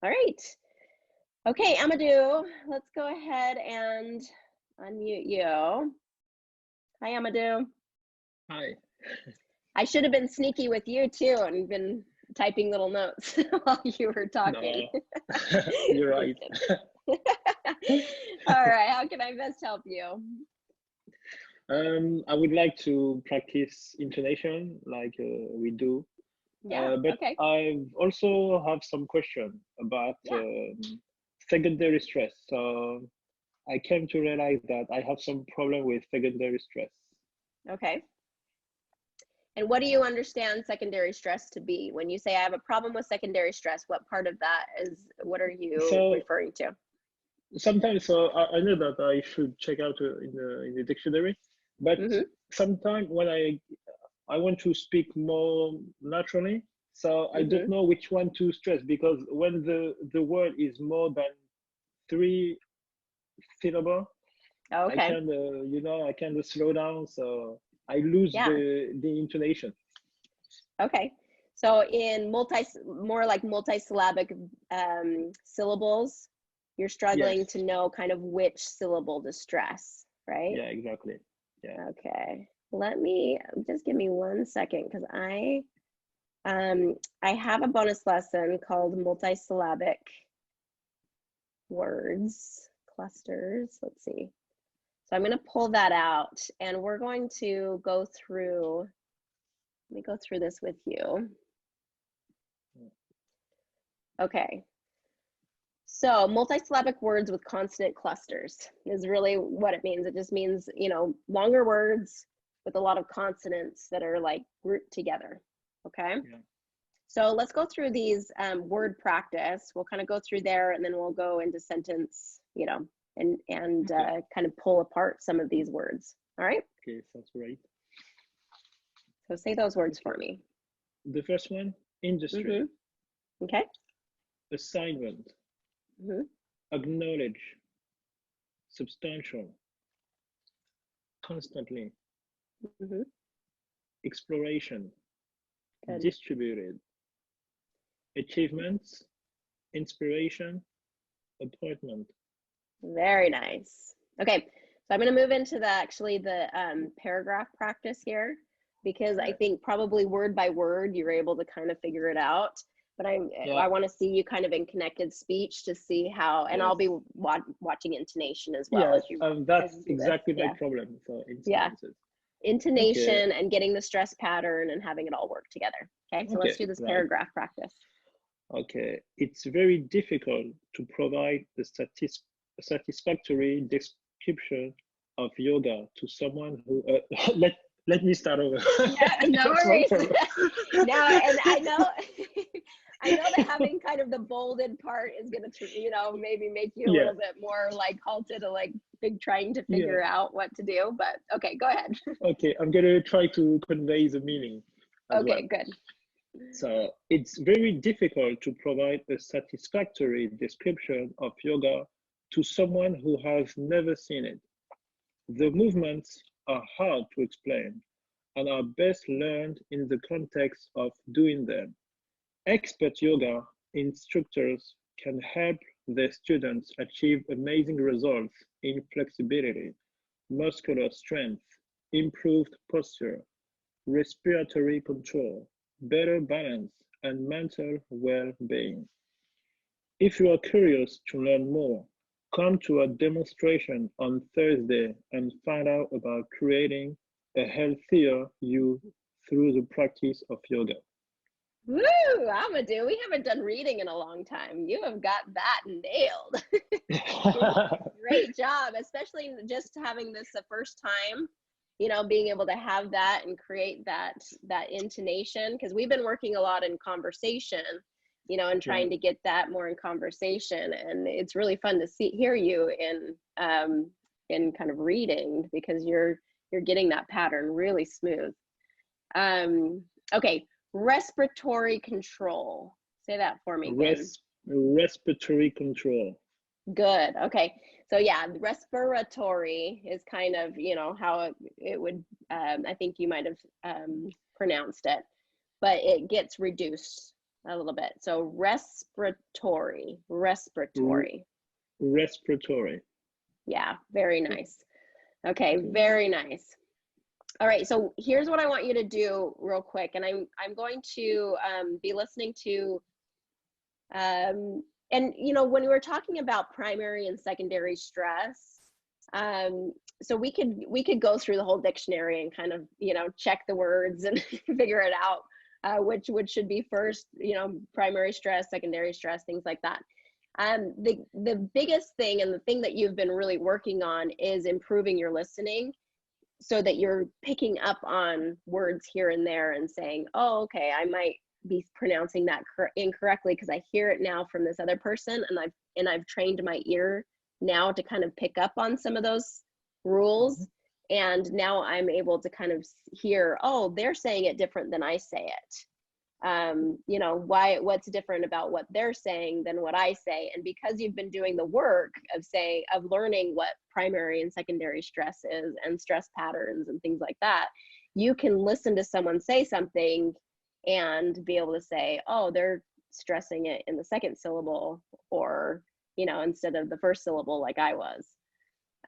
All right. Okay, Amadou, let's go ahead and unmute you. Hi, Amadou. Hi. I should have been sneaky with you too and been typing little notes while you were talking. No, you're right. All right, how can I best help you? I would like to practice intonation like we do, Yeah, but okay. I also have some question about Yeah. secondary stress. So I came to realize that I have some problem with secondary stress. Okay. And what do you understand secondary stress to be? When you say I have a problem with secondary stress, what part of that is, what are you So referring to? sometimes, I know that I should check out in the dictionary, but Mm-hmm. sometimes when I want to speak more naturally, so I don't Mm-hmm. know which one to stress because when the word is more than three syllable, I Okay. can I can slow down, so I lose Yeah. the intonation. Okay. So in more like multisyllabic syllables, you're struggling Yes, to know kind of which syllable to stress, right? yeah, exactly. Yeah. Okay. Let me just give me 1 second because I have a bonus lesson called multisyllabic words clusters. Let's see. So I'm going to pull that out and we're going to go through, let me go through this with you. Okay. So multisyllabic words with consonant clusters is really what it means. It just means, longer words with a lot of consonants that are like grouped together. Okay. Yeah. So let's go through these word practice. We'll kind of go through there and then we'll go into sentence, and Okay. kind of pull apart some of these words. All right. Okay, sounds great. So say those words for Okay. me. The first one, industry, Okay. assignment, Mm-hmm. acknowledge, substantial, constantly, Mm-hmm. exploration, Good. distributed, achievements, inspiration, appointment. Very nice. Okay, so I'm going to move into the paragraph practice here because I Yeah. think probably word by word you're able to kind of figure it out. But Yeah. I want to see you kind of in connected speech to see how, and I'll Yes. be watching intonation as well Yes. as That's you do this. exactly my Yeah, problem for in yeah, sentences. Okay. intonation and getting the stress pattern and having it all work together. Okay, so let's Okay. do this Right. paragraph practice. Okay. It's very difficult to provide a satisfactory description of yoga to someone who. Let me start over. Yeah, no That's my worries. problem. No, and I know I know that having kind of the bolded part is gonna maybe make you a Yeah. little bit more like halted to like trying to Yeah. figure out what to do, but okay, go ahead. Okay. I'm gonna try to convey the meaning as well. Okay, good. So it's very difficult to provide a satisfactory description of yoga to someone who has never seen it. The movements are hard to explain and are best learned in the context of doing them. Expert yoga instructors can help their students achieve amazing results in flexibility, muscular strength, improved posture, respiratory control, better balance, and mental well-being. If you are curious to learn more, come to a demonstration on Thursday and find out about creating a healthier you through the practice of yoga. Woo, Amadou, we haven't done reading in a long time. You have got that nailed. Great job, especially just having this the first time, being able to have that and create that intonation, because we've been working a lot in conversation, and Yeah, trying to get that more in conversation, and it's really fun to hear you in kind of reading because you're getting that pattern really smooth. Okay, respiratory control. Say that for me again. respiratory control. Good. Okay. So yeah, respiratory is kind of, how it would, I think you might have pronounced it, but it gets reduced. a little bit. So respiratory, respiratory. Respiratory. Yeah, very nice. Okay, Okay. very nice. All right, so here's what I want you to do real quick, and I'm going to be listening to, and you know, when we were talking about primary and secondary stress, so we could go through the whole dictionary and kind of, you know, check the words and figure it out, which should be first, you know, primary stress, secondary stress, things like that. The biggest thing and the thing that you've been really working on is improving your listening, so that you're picking up on words here and there and saying, oh, okay, I might be pronouncing that incorrectly because I hear it now from this other person, and I've trained my ear now to kind of pick up on some of those rules. And now I'm able to kind of hear, oh, they're saying it different than I say it. You know, what's different about what they're saying than what I say. And because you've been doing the work of learning what primary and secondary stress is and stress patterns and things like that, you can listen to someone say something and be able to say, oh, they're stressing it in the second syllable, or, you know, instead of the first syllable like I was.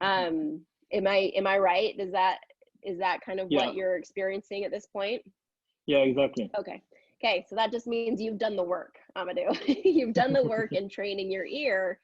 Am I right? Is that kind of what you're experiencing at this point? Yeah, exactly. Okay, so that just means you've done the work, Amadou. You've done the work in training your ear,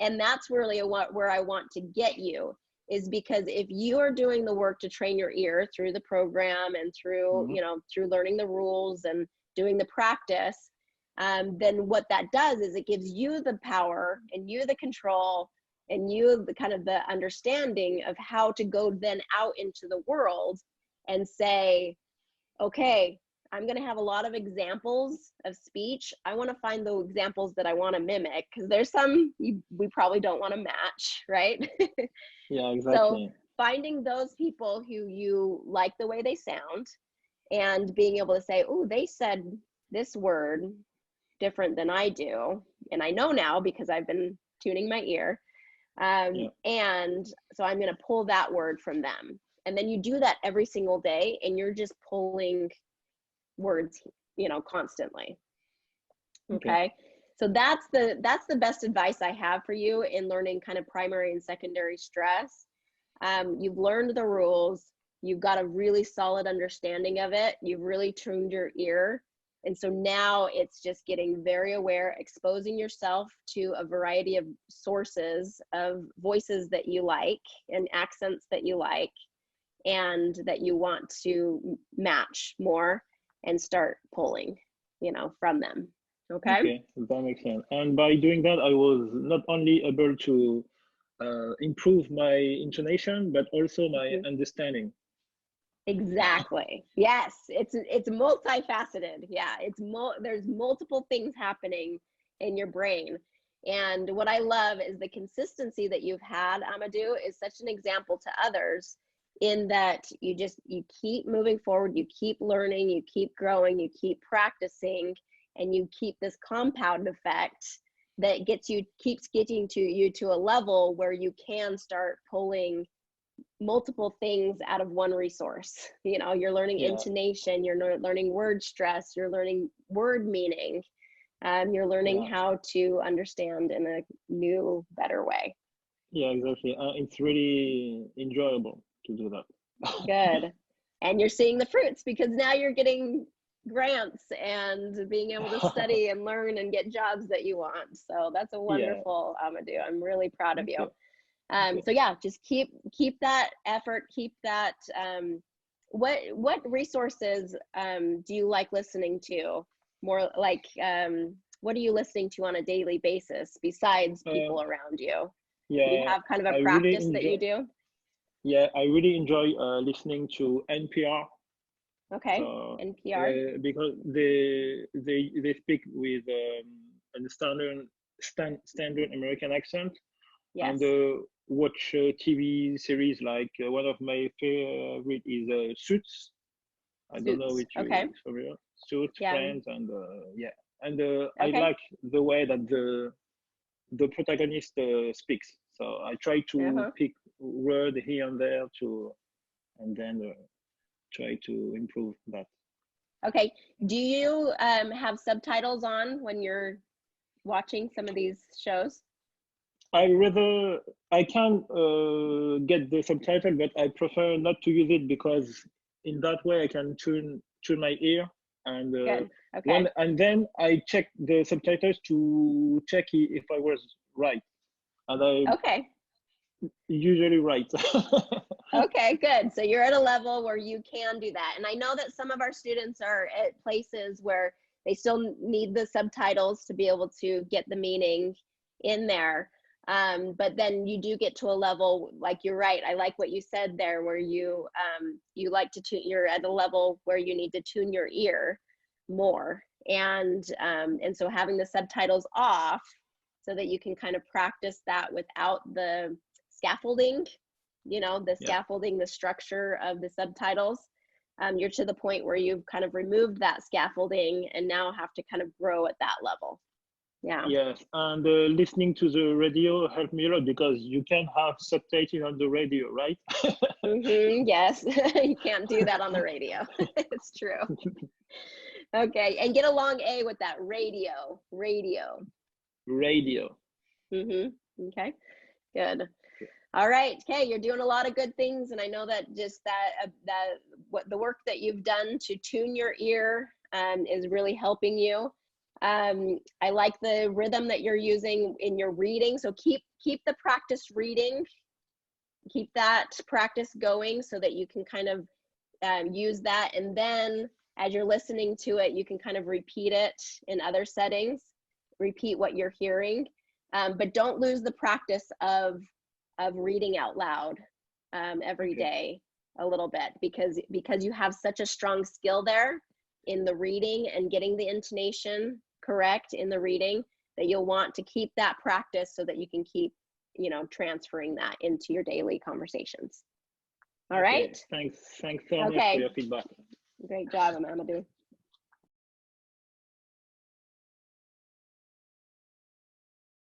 and that's really where I want to get you, is because if you are doing the work to train your ear through the program and through, you know, through learning the rules and doing the practice, then what that does is it gives you the power and you the control and you the kind of the understanding of how to go then out into the world and say, okay, I'm going to have a lot of examples of speech. I want to find the examples that I want to mimic, because there's some we probably don't want to match, right? Yeah, exactly. So finding those people who you like the way they sound and being able to say, oh, they said this word different than I do. And I know now because I've been tuning my ear. And so I'm going to pull that word from them. And then you do that every single day, and you're just pulling words, you know, constantly. Okay. So that's the best advice I have for you in learning kind of primary and secondary stress. You've learned the rules, you've got a really solid understanding of it, you've really tuned your ear. And so now it's just getting very aware, exposing yourself to a variety of sources of voices that you like and accents that you like and that you want to match more, and start pulling, you know, from them. Okay, that makes sense. And by doing that, I was not only able to improve my intonation, but also my understanding. Exactly. Yes, it's multifaceted. Yeah, there's multiple things happening in your brain. And what I love is the consistency that you've had, Amadou, is such an example to others, in that you keep moving forward, you keep learning, you keep growing, you keep practicing, and you keep this compound effect that keeps getting you to a level where you can start pulling multiple things out of one resource. You know, you're learning intonation, you're learning word stress, you're learning word meaning, you're learning how to understand in a new, better way. Yeah, exactly. It's really enjoyable to do that. Good. And you're seeing the fruits, because now you're getting grants and being able to study and learn and get jobs that you want. So that's a wonderful, Amadou. I'm really proud of you. So yeah, just keep that effort, keep that. What resources do you like listening to? More like, what are you listening to on a daily basis besides people around you? Yeah, you have kind of a practice that you do? Yeah, I really enjoy listening to NPR. Okay, NPR. Because they speak with a standard American accent. Yes. And watch TV series like one of my favorite is Suits. I don't know which you is familiar. Suits, Friends, and I like the way that the protagonist speaks. So I try to pick word here and there and then try to improve that. Okay. Do you have subtitles on when you're watching some of these shows? I can get the subtitle, but I prefer not to use it because in that way I can tune my ear and Good. Okay. and then I check the subtitles to check if I was right, and I Okay. usually right. Okay, good. So you're at a level where you can do that. And I know that some of our students are at places where they still need the subtitles to be able to get the meaning in there. But then you do get to a level, like you're right. I like what you said there, where you like to tune. You're at a level where you need to tune your ear more, and so having the subtitles off so that you can kind of practice that without the scaffolding, you know, the Yeah. scaffolding, the structure of the subtitles. You're to the point where you've kind of removed that scaffolding and now have to kind of grow at that level. Yeah. Yes, and listening to the radio helped me a lot because you can have subtitles on the radio, right? Yes, you can't do that on the radio. It's true. Okay, and get a long A with that radio. Radio. Radio. Okay, good. All right. Okay, you're doing a lot of good things, and I know that just that what the work that you've done to tune your ear is really helping you. I like the rhythm that you're using in your reading. So keep the practice reading, keep that practice going, so that you can kind of use that, and then as you're listening to it, you can kind of repeat it in other settings. Repeat what you're hearing, but don't lose the practice of reading out loud every day a little bit, because you have such a strong skill there in the reading and getting the intonation correct in the reading, that you'll want to keep that practice so that you can keep, you know, transferring that into your daily conversations. All right. Thanks so much for your feedback. Great job, Amadou.